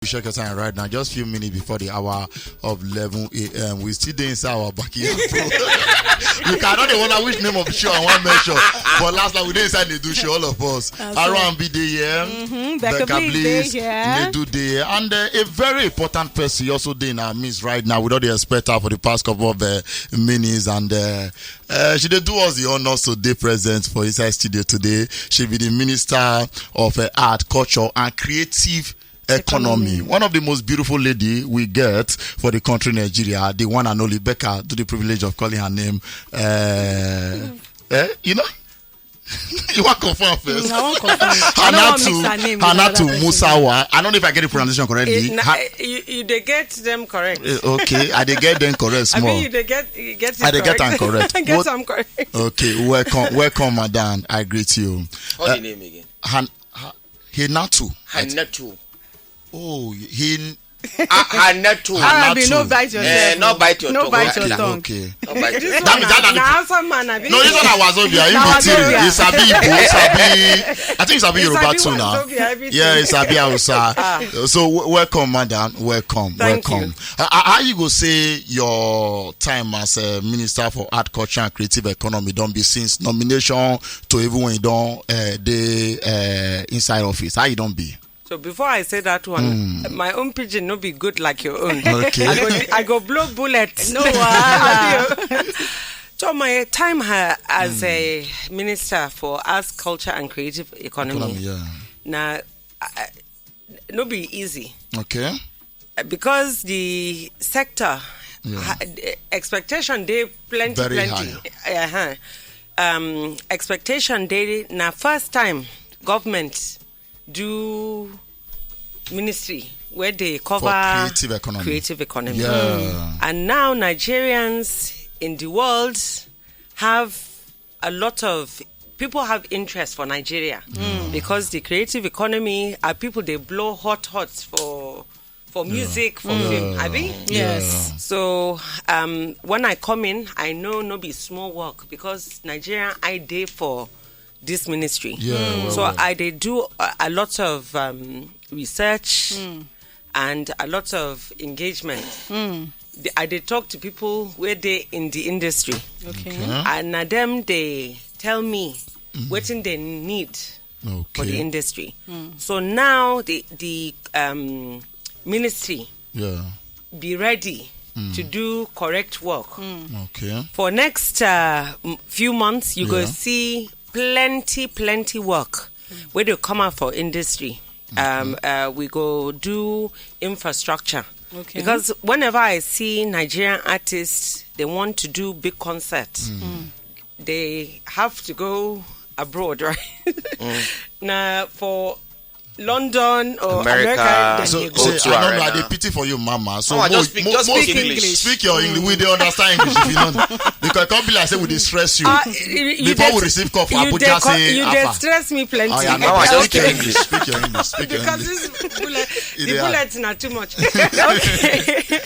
Check your time right now, just a few minutes before the hour of 11 a.m. We still doing inside our backyard. You cannot the one which name of the show I want to mention. But last night we did inside the do show, all of us. Aaron B day here, Becca Bliss, Nedu day here, and a very important person also doing our midst right now. We don't expect her for the past couple of minutes, and she did do us the honors today present for inside studio today. She be the Minister of Art, Culture, and Creative Economy. One of the most beautiful lady we get for the country Nigeria, the one and only Becca, to the privilege of calling her name. You know? You want to confirm first? I want to confirm. Hanatu Musawa. I don't know if I get the pronunciation correctly. They get them correct. Okay, I they get them correct. Small. I mean, you get them correct. I they get them correct. I get them correct. Okay, welcome, madam. I greet you. What's the name again? Hanatu. Oh, Hanatu. No bite yourself. No bite your tongue. No bite your tongue. Okay. No bite your tongue. No, this one I was Obia. It's Abi Igbo. I think it's Abi Yoruba too now. Yeah, it's Abi Hausa. So welcome, madam. Welcome. You. How you go say your time as a Minister for Art, Culture, and Creative Economy don't be since nomination to everyone you don't inside office? How you don't be? So before I say that one, my own pigeon no be good like your own. Okay. I go blow bullets. No. So my time as a Minister for Arts, Culture and Creative Economy. Now, no be easy. Okay. Because the sector expectation they plenty. Very high. Expectation they now first time government do ministry where they cover creative economy. Yeah. And now Nigerians in the world have a lot of people have interest for Nigeria because the creative economy are people they blow hot for music, for film. Abi? Yes. So when I come in, I know no be small work because Nigeria I day for this ministry. So I they do a lot of research and a lot of engagement. I they talk to people where they in the industry. Okay. And them they tell me what they need for the industry. So now the ministry be ready to do correct work. Okay. For next few months, you go see plenty work where they come out for industry. We go do infrastructure. Okay. Because whenever I see Nigerian artists, they want to do big concerts. They have to go abroad, right? Now for London or America so I know they pity for you, mama. So just speak English. Speak your English. We don't understand English if you don't. Because can't be like say we dey stress you. Before we receive call for Abuja, say you dey stress me plenty. Oh, yeah, speak your English. Speak your English. Because the bullets are too much. Okay.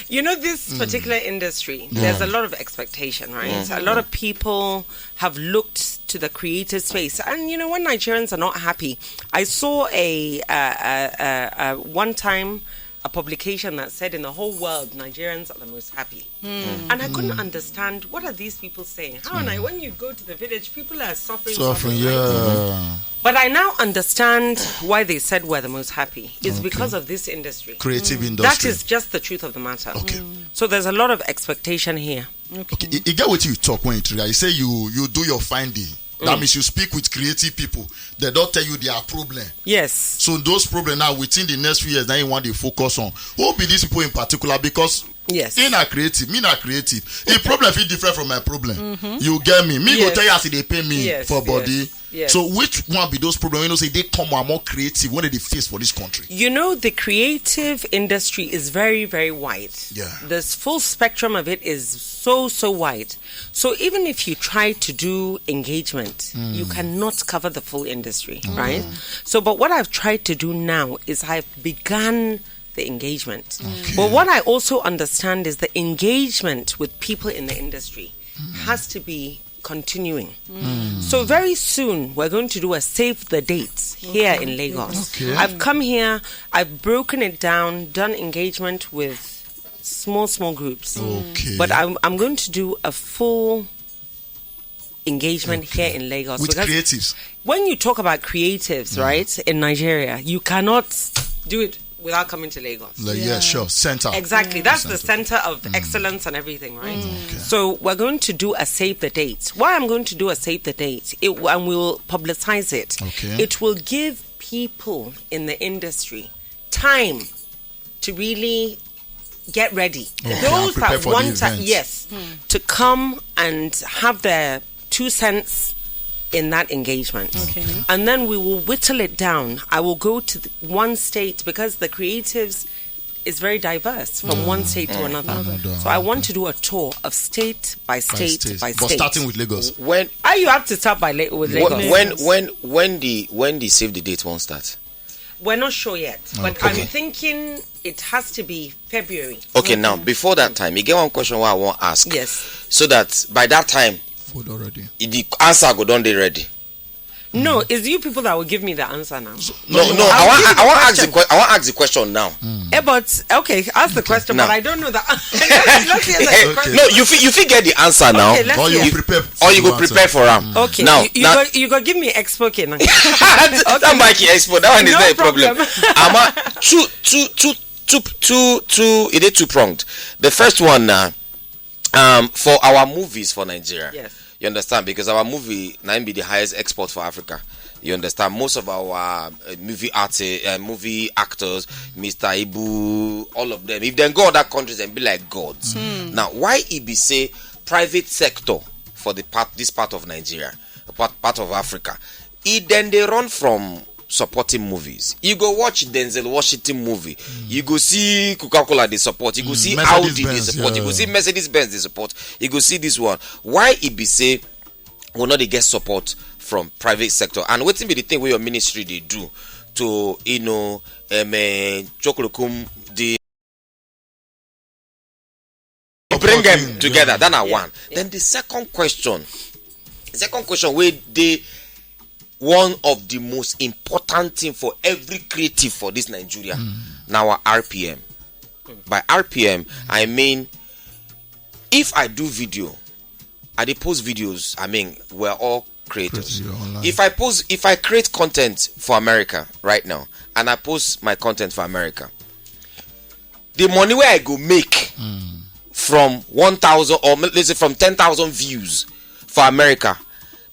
You know this particular industry, there's a lot of expectation, right? A lot of people have looked to the creative space, and you know when Nigerians are not happy, I saw a one time a publication that said in the whole world Nigerians are the most happy, and I couldn't understand what are these people saying. How and when you go to the village, people are suffering. Yeah. But I now understand why they said we're the most happy. It's because of this industry, creative industry. That is just the truth of the matter. Okay. So there's a lot of expectation here. Okay. You get what you talk when you say you do your finding. That means you speak with creative people. They don't tell you their problem. Yes. So those problems now within the next few years, now you want to focus on. Who be these people in particular? Because in a creative, me not creative. The problem is different from my problem. You get me? Me go tell you as they pay me for body. Yes. So which one be those problems? You know, say they come are more creative. What do they face for this country? You know, the creative industry is very, very wide. Yeah. The full spectrum of it is so wide. So even if you try to do engagement, you cannot cover the full industry, right? So, but what I've tried to do now is I've begun the engagement. But what I also understand is the engagement with people in the industry has to be continuing. So very soon we're going to do a save the dates here in Lagos. Okay. I've come here, I've broken it down, done engagement with small groups. Okay. But I'm going to do a full engagement here in Lagos. With because creatives. when you talk about creatives, right, in Nigeria, you cannot do it without coming to Lagos. Like, yeah, sure. Center. Exactly. That's the center of excellence and everything, right? So we're going to do a save the date. Why I'm going to do a save the date, and we will publicize it. Okay. It will give people in the industry time to really get ready. Okay, Those and prepare that for the want to, event. yes, to come and have their 2 cents in that engagement. Okay. And then we will whittle it down. I will go to one state because the creatives is very diverse from one state to another. So I want to do a tour of state by state by state. But starting with Lagos. When You have to start with Lagos. when the save the date won't start. We're not sure yet, but Okay. I'm thinking it has to be February. Okay, now before that time, you get one question I want to ask. Yes. So that by that time, Food already. the answer go done. They ready. No, it's you people that will give me the answer now. No. I'll give you I want to question. ask the question now. But okay, ask the question, Now. but I don't know the let's hear the question. No, you fit get the answer now. Okay, let's Or you hear. prepare. Or you go prepare for them. Okay, Now, you go give me expo now. that Mikey expo. That one is No not a problem. problem. Ama two. It is two pronged. The first one for our movies for Nigeria. Yes. You understand? Because our movie now be the highest export for Africa. You understand? Most of our movie artists, movie actors, Mr. Ibu, all of them, if they go other countries and be like gods. Now, why it be say private sector for this part of Nigeria, part of Africa, then they run from supporting movies. You go watch Denzel Washington movie. You go see Coca-Cola they support. You go see Audi they support. You go see Mercedes-Benz they support. You go see this one. Why it be say we not they get support from private sector? And what be the thing where your ministry they do to chokolokum the bring them together? That are one. Then the second question where they one of the most important thing for every creative for this Nigeria now our RPM. By RPM I mean if I do video, I dey post videos. I mean we're all creators. If I create content for America right now and I post my content for America, the money where I go make from 1,000 or let's say from 10,000 views for America,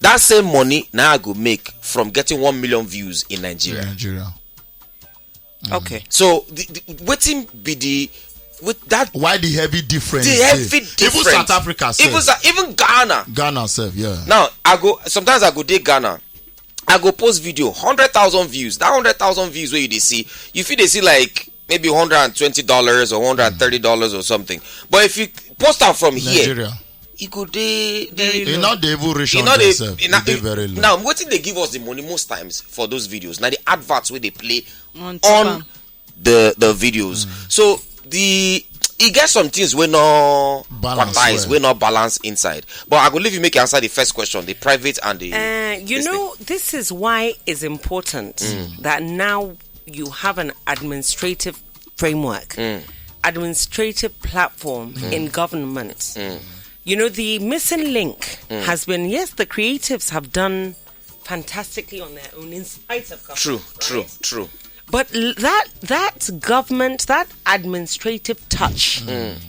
that same money now I go make from getting 1 million views in Nigeria. Okay. So waiting be the with that. Why the heavy difference? The heavy difference. Even South Africa, even Ghana. Ghana, self, yeah. Now sometimes I go to Ghana. I go post video 100,000 views. That 100,000 views where you see, you feel they see like maybe $120 or $130 or something. But if you post out from Nigeria, here, you go they not the evil ratio themselves. They very low. Now what they give us the money most times for those videos? Now the adverts where they play on the videos. So it gets some things we not quantize, we not balance inside. But I will leave you make answer the first question, the private and the this is why it's important that now you have an administrative framework, administrative platform in government. You know, the missing link has been, yes, the creatives have done fantastically on their own in spite of government. True. But that government, that administrative touch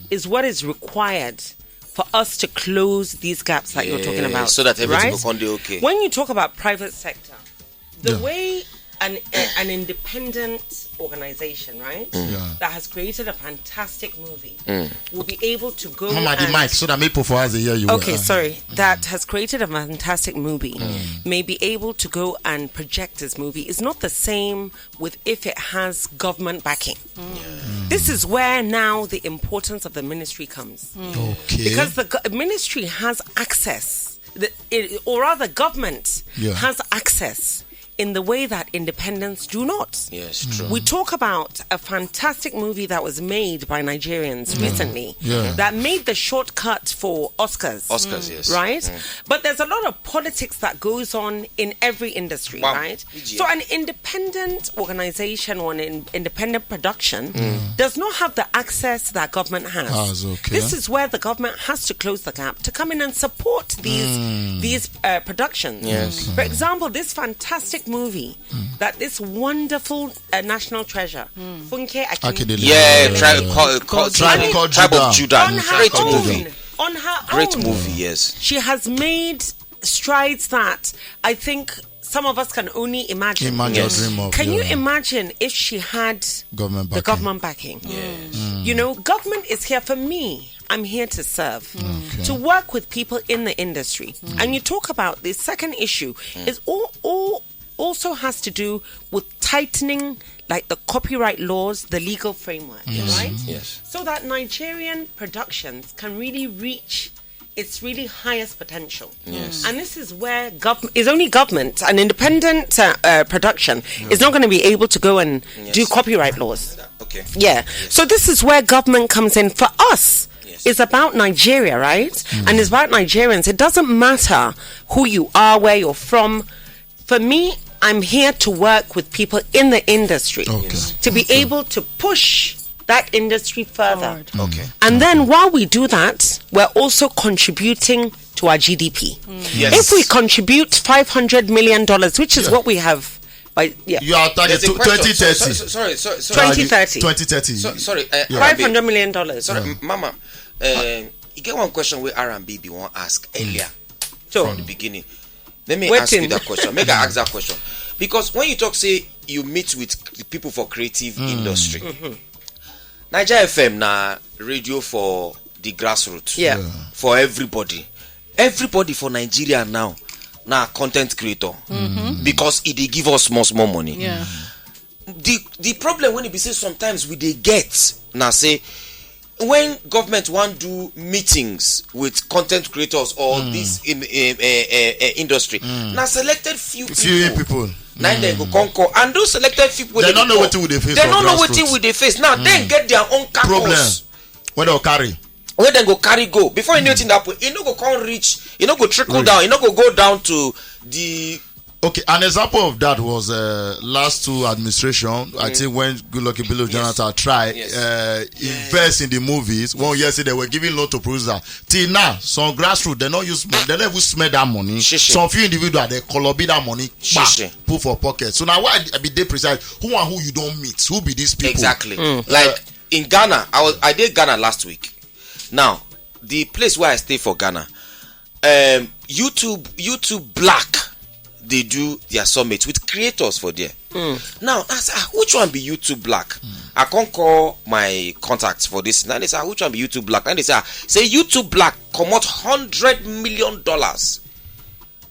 is what is required for us to close these gaps that you're talking about. So that everything right? will be okay. When you talk about private sector, the way an independent organization, right, that has created a fantastic movie will be able to go Mama, the mic, so that people for us hear you. Okay, sorry. That has created a fantastic movie may be able to go and project this movie is not the same with if it has government backing. This is where now the importance of the ministry comes. Okay. Because the ministry has access, or rather government has access in the way that independents do not. Yes, true. We talk about a fantastic movie that was made by Nigerians recently that made the shortcut for Oscars. Yes. Right? But there's a lot of politics that goes on in every industry, right? So an independent organization or an independent production does not have the access that government has. This is where the government has to close the gap to come in and support these productions. Yes. For example, this fantastic movie that this wonderful national treasure, Funke Akindele. Tribe of Judah. On her Great own. movie, yes. She has made strides that I think some of us can only imagine. Dream of, can you imagine if she had the government backing? Yes. You know, government is here for me. I'm here to serve, to work with people in the industry. And you talk about the second issue is all also has to do with tightening like the copyright laws, the legal framework, right? Yes. So that Nigerian productions can really reach its really highest potential. Yes. And this is where only government, an independent production, is not going to be able to go and do copyright laws. Okay. Yeah. Yes. So this is where government comes in. For us, it's about Nigeria, right? And it's about Nigerians. It doesn't matter who you are, where you're from. For me, I'm here to work with people in the industry to be able to push that industry further. And then while we do that, we're also contributing to our GDP. If we contribute $500 million, which is what we have, you are targeting 2030. Sorry. 2030. 2030. Sorry. $500 million. Sorry, Mama. You get one question where R&B won't ask earlier from the beginning. Let me ask you that question. Make I ask that question. Because when you talk, say, you meet with people for creative industry. Naija FM na radio for the grassroots. For everybody. Everybody for Nigeria now content creator. Because it dey give us small money. The problem when it be say sometimes we dey get now say when government want do meetings with content creators or this industry, now selected few people. Now they go conquer, and those selected people they don't know what they face. They don't know what they face. Now they get their own problem. Where they'll carry. Where they go carry go before you know it in that point. You know go come reach. You know go trickle down. You know go down to the. Okay, an example of that was last two administration. I think when Goodluck Bello Jonathan tried invest in the movies. One year they were giving loan to producer. Till now, some grassroots they not use. They never spend that money. Some few individuals they collabor that money. Put for pocket. So now why I be they precise? Who and who you don't meet? Who be these people? Exactly. Like in Ghana, I did Ghana last week. Now the place where I stay for Ghana, YouTube Black. They do their summit with creators for there. Now, I say, which one be YouTube Black? I can't call my contacts for this. Now they say, which one be YouTube Black? And they say YouTube Black come out $100 million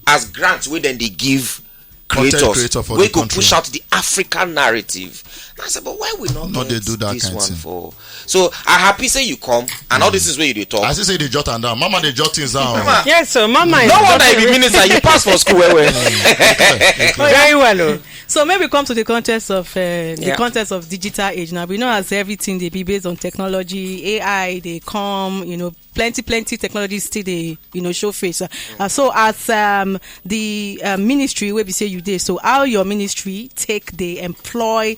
as grants where then they give creators we could push out the African narrative. And I said, but why we not they do that this kind one of for? So I happy say you come and all this is where you talk. I say they jot and down. Mama they jot things down. Yes, so Mama is no wonder I be minister. You pass for school well. Very well. So maybe come to the context of digital age. Now we know as everything they be based on technology, AI. They come, plenty technologies still they show face. So as the ministry where we say you did. So how your ministry they employ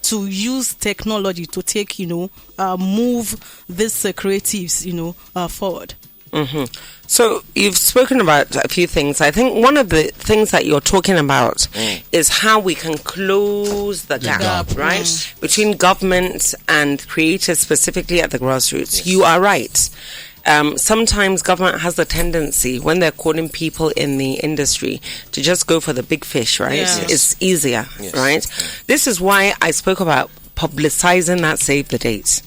to use technology to take move these creatives forward. So you've spoken about a few things. I think one of the things that you're talking about is how we can close the gap, right? Between government and creators, specifically at the grassroots. You are right. Sometimes government has a tendency when they're calling people in the industry to just go for the big fish, right? It's easier, right? This is why I spoke about publicizing that save the date.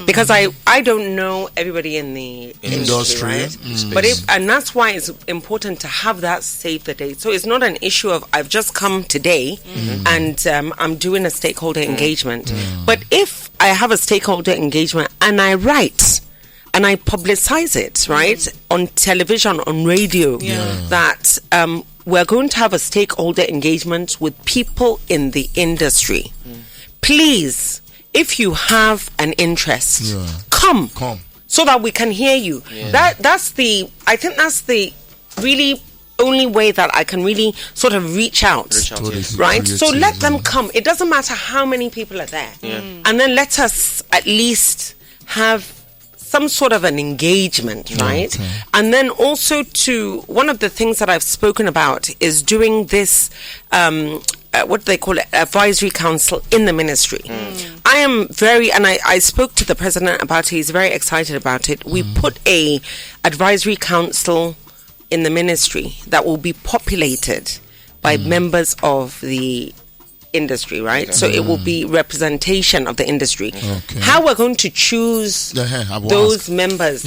Because I don't know everybody in the industry, right? But and that's why it's important to have that save the date. So it's not an issue of I've just come today and I'm doing a stakeholder engagement. But if I have a stakeholder engagement and I write and I publicize it, right, on television, on radio, that we're going to have a stakeholder engagement with people in the industry. Please, if you have an interest, come so that we can hear you. I think that's the really only way that I can really sort of reach out, right? So let them come. It doesn't matter how many people are there. And then let us at least have some sort of an engagement, right? And then also one of the things that I've spoken about is doing this, what do they call it, advisory council in the ministry. I am and I spoke to the president about it. He's very excited about it. We put a advisory council in the ministry that will be populated by members of the industry, right? So it will be representation of the industry. How we're going to choose those members,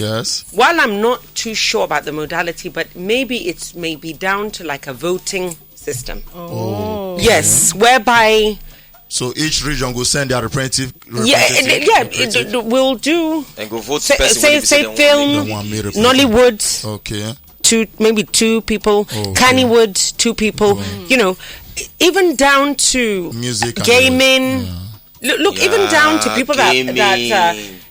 while I'm not too sure about the modality, but maybe it may be down to like a voting system. Yes, whereby so each region will send their representative. We'll do and go vote. Say film, Nollywood, maybe two people, Kannywood, 2 people. You know, even down to music, gaming. Look, even down to people that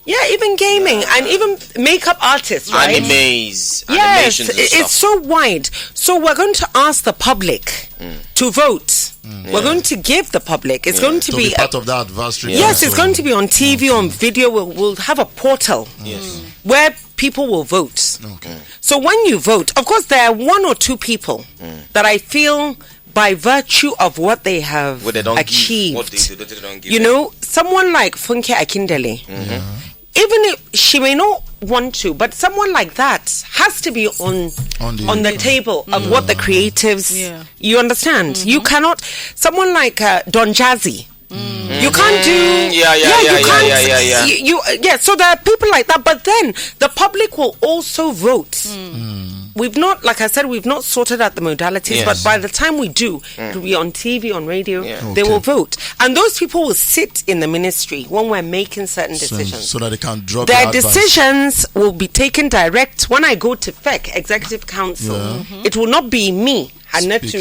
even gaming and even makeup artists, right? Animes, it's so wide. So we're going to ask the public to vote. We're going to give the public. It's going to be part of that advisory. Yes, it's going to be on TV, on video. We'll have a portal where people will vote. So when you vote, of course, there are 1 or 2 people that I feel, by virtue of what they have achieved, you know, someone like Funke Akindele, even if she may not want to, but someone like that has to be on the table of what the creatives, you understand? You cannot, someone like Don Jazzy, you can't do so there are people like that, but then the public will also vote. We've not, like I said, we've not sorted out the modalities, but by the time we do, it'll be on TV, on radio, they will vote. And those people will sit in the ministry when we're making certain decisions. So that they can drop their decisions will be taken direct. When I go to FEC, Executive Council, it will not be me.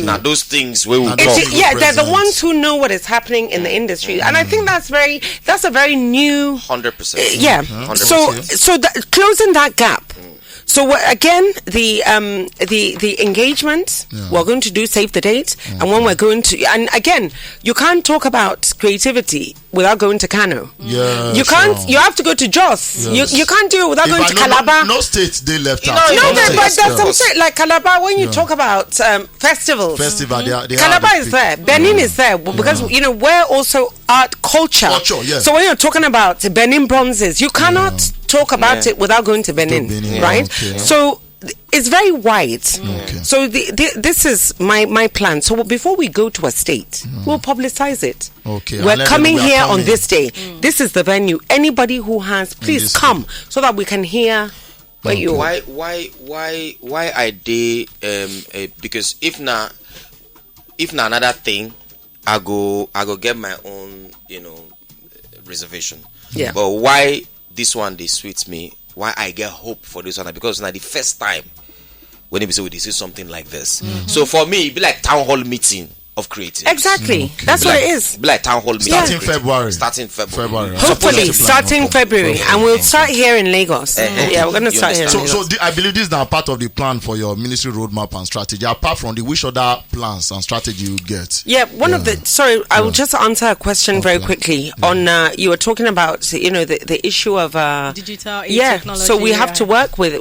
Now those things we will they're the ones who know what is happening in the industry, and I think that's a very new 100%. 100%. So closing that gap. So again, the engagement, we're going to do save the date, and when we're going to, and again, you can't talk about creativity without going to Kano. You can't. You have to go to Jos. You can't do it without going to Calabar. No states they left out. But there's some state like Calabar. When you talk about festivals, Calabar is there. Benin is there because you know we're also art culture. So when you're talking about Benin bronzes, you cannot talk about it without going to Benin, right? So it's very wide. So this is my plan. So before we go to a state, we'll publicize it. We're coming here on this day. This is the venue. Anybody who has, please come so that we can hear where you are. Why I did because if not another thing, I go get my own reservation. But why this one they suits me? Why I get hope for this one? Because now the first time when we see something like this. So for me, it be like town hall meeting of creatives. Exactly. That's what it is. Be like town hall meeting. Starting February. Hopefully, starting February. And we'll start here in Lagos. We're going to start here in Lagos. So I believe this is now part of the plan for your ministry roadmap and strategy. Apart from which other plans and strategy you get? I will just answer a question very quickly. On you were talking about the issue of digital technology. So we have to work with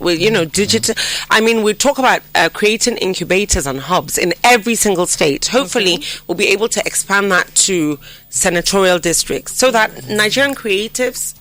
digital. I mean, we talk about creating incubators and hubs in every single state. Hopefully, we'll be able to expand that to senatorial districts so that Nigerian creatives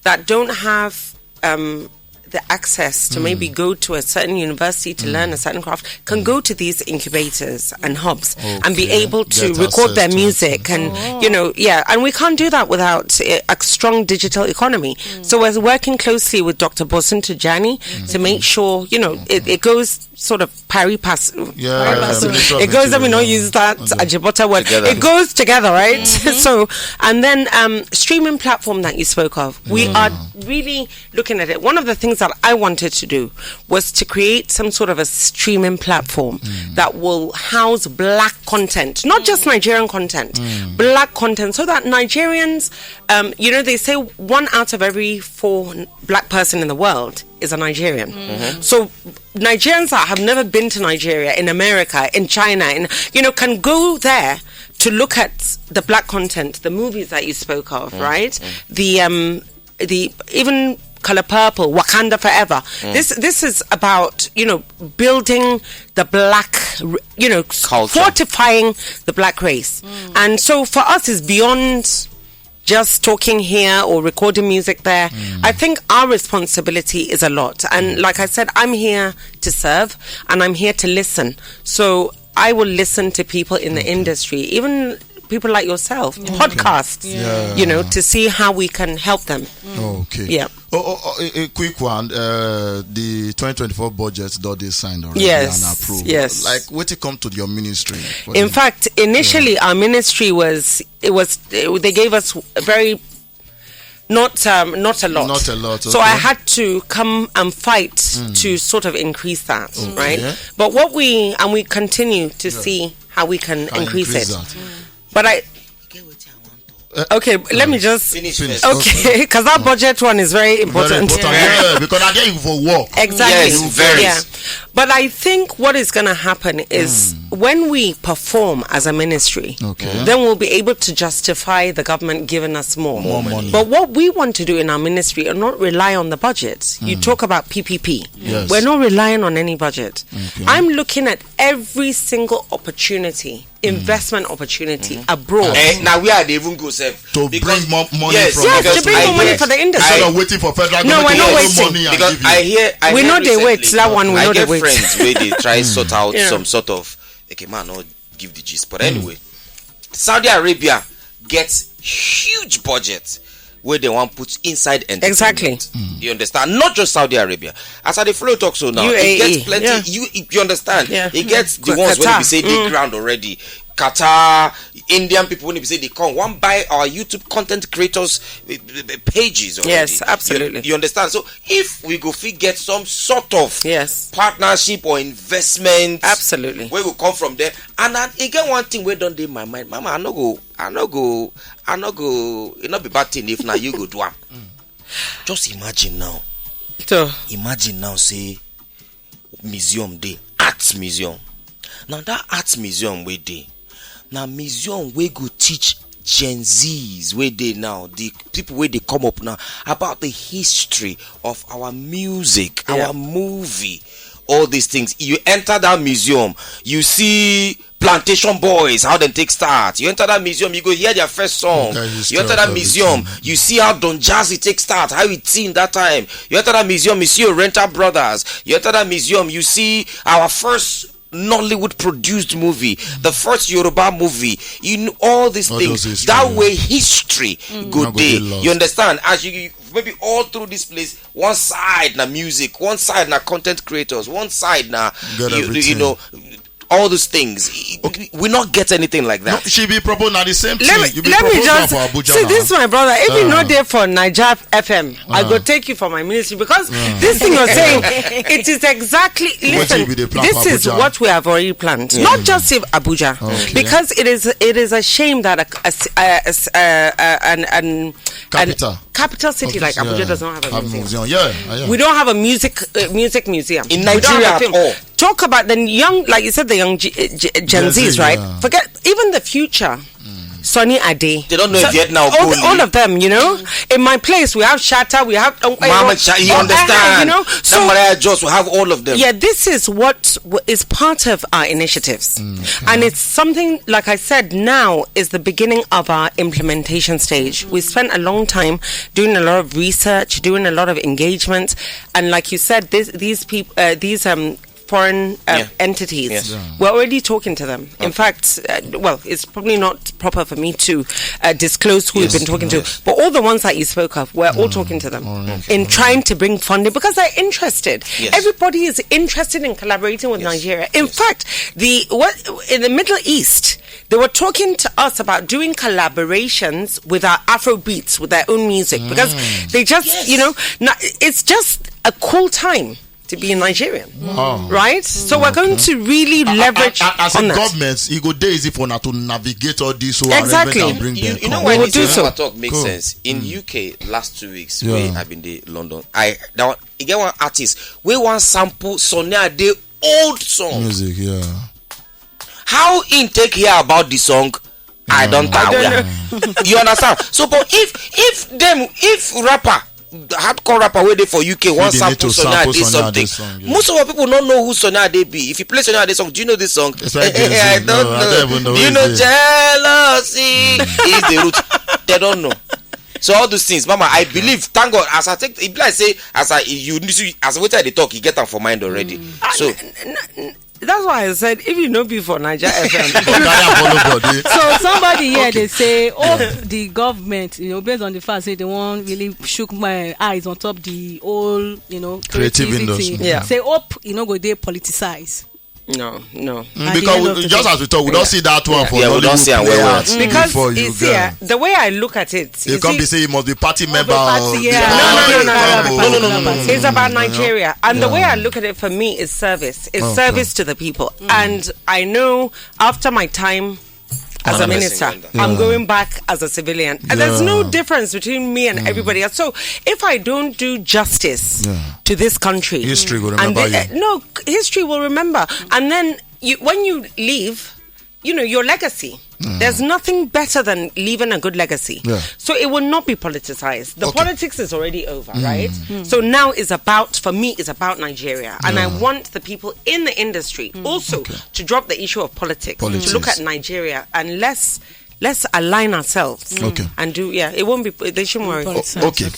that don't have the access to maybe go to a certain university to learn a certain craft can go to these incubators and hubs and be able to record their music and and we can't do that without a strong digital economy. So we're working closely with Dr. Bosun Tijani to make sure it goes sort of pari passu. It goes, let me not use that Ajibota word. It goes together, right? So, and then streaming platform that you spoke of, we are really looking at it. One of the things that I wanted to do was to create some sort of a streaming platform that will house black content, not just Nigerian content, black content, so that Nigerians, they say 1 out of every 4 black person in the world is a Nigerian. So Nigerians that have never been to Nigeria, in America, in China, can go there to look at the black content, the movies that you spoke of, right? The even Color Purple, Wakanda Forever. This is about, building the black, culture, fortifying the black race. And so for us, it's beyond just talking here or recording music there. I think our responsibility is a lot. And like I said, I'm here to serve and I'm here to listen. So I will listen to people in the industry, even people like yourself, podcasts, to see how we can help them. Okay. Yeah. A quick one. The 2024 budget that they signed already and approved. Yes. Like, what it come to your ministry? In fact, initially our ministry they gave us very not a lot. Not a lot. So I had to come and fight to sort of increase that, right? Yeah. But we continue to see how we can increase it. That. But let me just finish. Okay, because that budget one is very important. Because I get you for work. Exactly. Yes, very. Yeah. But I think what is going to happen is when we perform as a ministry, then we'll be able to justify the government giving us more money. But what we want to do in our ministry are not rely on the budget. You talk about PPP. Yes. We're not relying on any budget. I'm looking at every single opportunity, investment opportunity abroad. Now we are even go safe to bring more money from to bring more money for the industry. Instead of waiting for federal No, we're not waiting. money and Because give you. I hear We know they wait. That one we know they wait. friends where they try sort out some sort of not give the gist. But anyway, Saudi Arabia gets huge budget where they want put inside entertainment. Exactly. You understand? Not just Saudi Arabia. As I the flow talk so now, UAE, it gets plenty. You understand? Yeah. It gets the ones when we say they ground already. Qatar, Indian people, when we say they come, one buy our YouTube content creators pages already. Yes, absolutely. You understand? So if we go get some sort of partnership or investment, absolutely, where we come from there. And then again, one thing we don't do in my mind, Mama, I no go. It not be bad thing if now you go do am. Just imagine now. Imagine now, say museum day, arts museum. Now that arts museum where they. Now museum we go teach Gen Zs where they now, the people where they come up now about the history of our music, our movie, all these things. You enter that museum, you see Plantation Boys, how they take start. You enter that museum, you go hear their first song. You enter that museum, you see how Don Jazzy take start, how it seen that time. You enter that museum, you see Oriental Brothers. You enter that museum, you see our first Nollywood produced movie, the first Yoruba movie, all these things. That way history good day. You understand? As you maybe all through this place, one side na music, one side na content creators, one side na all those things. We not get anything like that. No, she be proposing at the same thing. Let me just for Abuja see this, my brother. If you're not there for Naija FM, I go take you for my ministry because this thing you're saying, it is exactly. Listen, this is what we have already planned. Not just in Abuja, because it is a shame that a capital city like Abuja does not have a museum. We don't have a music museum in Nigeria at all. Talk about the young, like you said, the young Gen Zs, right? Forget even the future. Sonny Ade. They don't know if yet now. All of them, In my place, we have Shatta, we have Mama Shatta, you understand? So Maria Joss, we have all of them. Yeah, this is what is part of our initiatives, and it's something like I said. Now is the beginning of our implementation stage. We spent a long time doing a lot of research, doing a lot of engagement, and like you said, these people, foreign entities. We're already talking to them. In fact, it's probably not proper for me to disclose who we've been talking to, but all the ones that you spoke of, we're all talking to them in trying to bring funding because they're interested. Everybody is interested in collaborating with Nigeria. In fact, in the Middle East, they were talking to us about doing collaborations with our Afro beats, with their own music, because they just, it's just a cool time to be a Nigerian. Wow. Right? So we're going to really leverage as on a that. government, it go dey easy for now to navigate all this Exactly. and bring them. You know come. why will this do so. talk makes Cool. sense? In UK last 2 weeks, Yeah. where I've been in London, I get one artist we want sample Sonny Ade old song. Music, yeah. How in take hear about the song? I don't know. You understand? So, but if rapper, the hardcore rapper waiting for UK one they need sample to Sonny sample Ade Sonny something, Ade song, yeah. most of our people don't know who Sonny Ade be. If you play Sonny Ade song, do you know this song? It's like I don't no, I know. don't even know Do you who know it is. jealousy is the root? They don't know. So all those things, Mama, I believe. Thank God. As I take, it be like say, as I wait till they talk, you get them for mind already. So That's why I said, if you know before Naija FM. So somebody here they say, the government, based on the fact that they won't really shook my eyes on top the whole, Creative creativity. industry. Yeah. Say, go they politicize. No. Because just as we talk, we don't see that one for we don't see it well. Because before you it's go. here, the way I look at it, You can't be saying you must be party member. party, of yeah. the- No. It's about Nigeria. And the way I look at it for me is service. It's service to the people. And I know after my time as a minister, I'm going back as a civilian. And there's no difference between me and everybody else. So if I don't do justice to this country, History will remember you. No, history will remember. And then when you leave, your legacy. There's nothing better than leaving a good legacy. Yeah. So it will not be politicized. The politics is already over, right? So now for me, it's about Nigeria. And I want the people in the industry also to drop the issue of politics. To look at Nigeria and let's align ourselves. And it won't be, they shouldn't worry. Okay.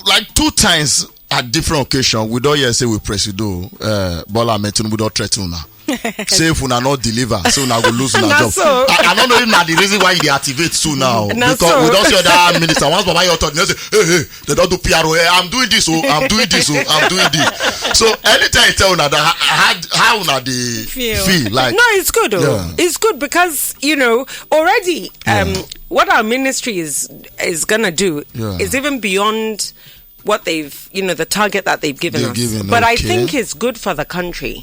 Like 2 times at different occasions, we don't hear say we Presido, Bola Ahmed Tinubu don't threaten now. Say if una not deliver, so una go lose una job. So. I don't know if na the reason why they activate soon now. Because So. we don't see other minister. Once Baba your talk, they say, hey, they don't do PRO. Hey, I'm doing this, I'm doing this. So anytime you tell una that, how una they feel like? No, it's good. It's good because already what our ministry is gonna do is even beyond what they've, the target that they've given us. But I think it's good for the country,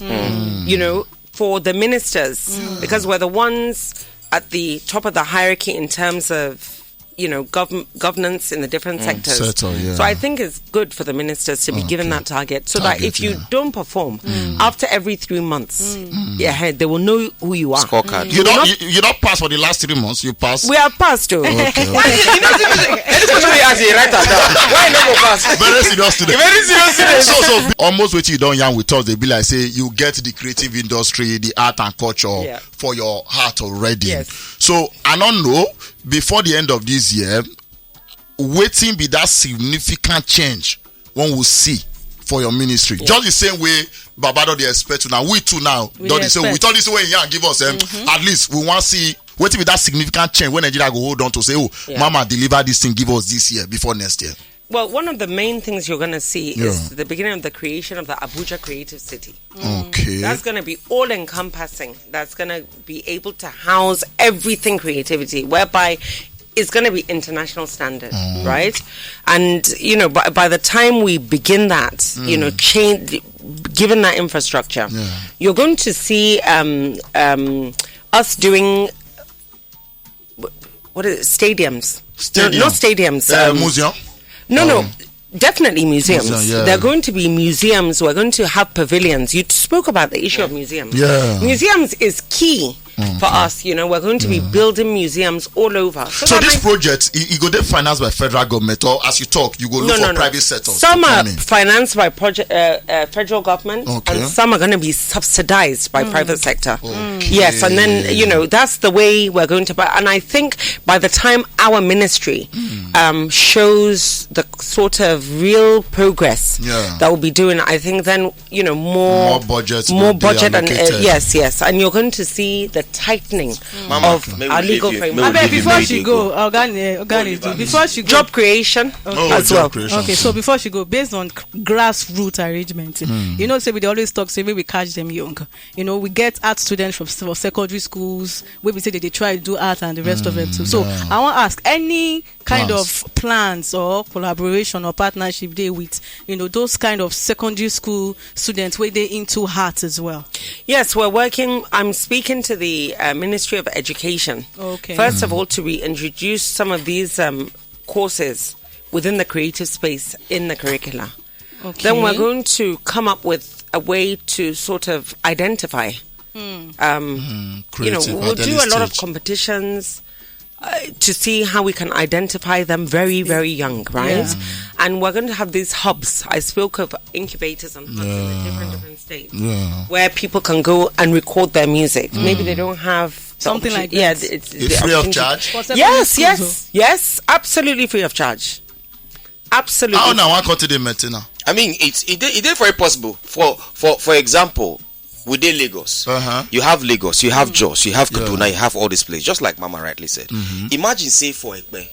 for the ministers, because we're the ones at the top of the hierarchy in terms of, governance in the different sectors. So I think it's good for the ministers to be given that target so that if you don't perform after every 3 months, they will know who you are. Scorecard. You don't pass for the last 3 months. You pass. We have passed, though. Why no go pass? Very serious student. Very serious student. So almost what you don't yarn with us, they be like say you get the creative industry, the art and culture for your heart already. Yes. So I don't know, before the end of this year, waiting be that significant change one will see for your ministry. Just the same way Babado they expect to now. We too now. We thought this way you give us at least we want to see waiting with that significant change when Nigeria go hold on to say, Mama deliver this thing, give us this year before next year. Well, one of the main things you're going to see is the beginning of the creation of the Abuja Creative City. Okay. That's going to be all-encompassing. That's going to be able to house everything creativity, whereby it's going to be international standard, right? And, by the time we begin that, given that infrastructure, you're going to see us doing, what is it, stadiums. No, not stadiums. Museum? No, definitely museums. Museum, They're going to be museums. We're going to have pavilions. You spoke about the issue of museums. Yeah. Museums is key for us. We're going to be building museums all over. So this project, it go financed by federal government, or as you talk, you go look for private sector. Some are financed by federal government, and some are going to be subsidized by private sector. Yes, and then that's the way we're going to. And I think by the time our ministry shows the sort of real progress that we'll be doing, I think then more budget, and yes, and you're going to see the tightening Mama, of our legal framework. Before she go, before she go, job creation as well. Okay, so before she go, based on grassroots arrangement, you know, say we always talk, say we catch them young. You know, we get art students from secondary schools where we say that they try to do art and the rest of it too. So I want to ask, any kind of plans or collaboration or partnership they with, you know, those kind of secondary school students where they into art as well? Yes, we're working. I'm speaking to the Ministry of Education. Okay. First of all, to reintroduce some of these courses within the creative space in the curricula. Okay. Then we're going to come up with a way to sort of identify. You know, we'll do a lot of competitions to see how we can identify them very, very young, right? Yeah. And we're going to have these hubs. I spoke of incubators and hubs in the different states where people can go and record their music. Maybe they don't have something like that. Yeah, it's free of charge. Yes, absolutely free of charge. Absolutely. How now? One country they met now. I mean, it is very possible. For example, within Lagos, you have Lagos, you have Jos, you have Kaduna, you have all these places. Just like Mama rightly said. Imagine, say for Ekpe,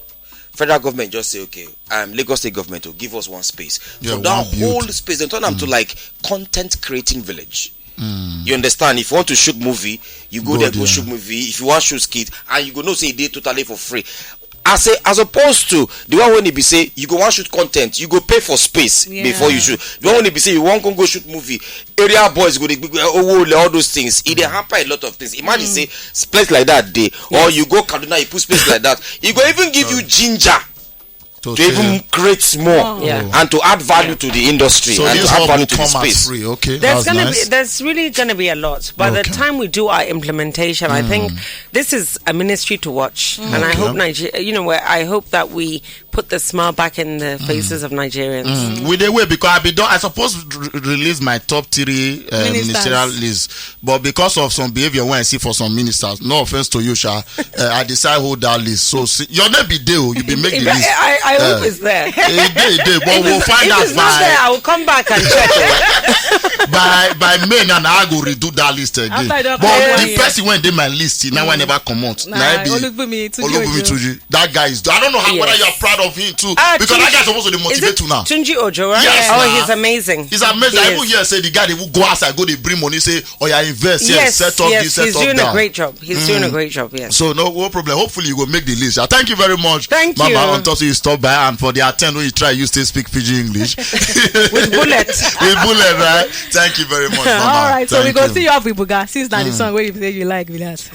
federal government just say, okay, Lagos state government will give us one space. For that whole space, they turn them to like content creating village. You understand? If you want to shoot movie, you go there, go shoot movie. If you want to shoot skit, and you go no say they totally for free. As opposed to the one when they be say you go want shoot content, you go pay for space before you shoot. The one when they be say you want go shoot movie, area boys go all those things. It hamper a lot of things. Imagine say place like that day, or you go Kaduna, you put space like that. It go even give you ginger to even create more and to add value to the industry and to add value to the space. Free. Okay, there's really gonna be a lot. By the time we do our implementation, I think this is a ministry to watch, and I hope I hope that we put the smile back in the faces of Nigerians. With the way, because I supposed to release my top 3 ministerial list, but because of some behavior when I see for some ministers, no offense to you, Sha, I decide hold that list. So your name be there, you be make the list. I hope it's there. But we'll find out it's not there, I will come back and check it. by May, and I go redo that list again. But the person when they my list, now I never come out. Olubumi Tuji. That guy is. I don't know whether you are proud of him too, because that guy is supposed to motivate you now. Tunji Ojo, right? Yes, he's amazing. He's amazing. I even hear say the guy they will go outside, go they bring money, say, oh yeah, invest, set up this, set up that. He's doing a great job. He's doing a great job. Yes. So no problem. Hopefully you will make the list. Thank you very much. Thank you. Mama, on top you stop by, and for the attend when you try, you still speak Pidgin English with bullet. With bullet, right? Thank you very much, Mama. All right, so we go see you up with Buga. Since now the song where you say you like with us.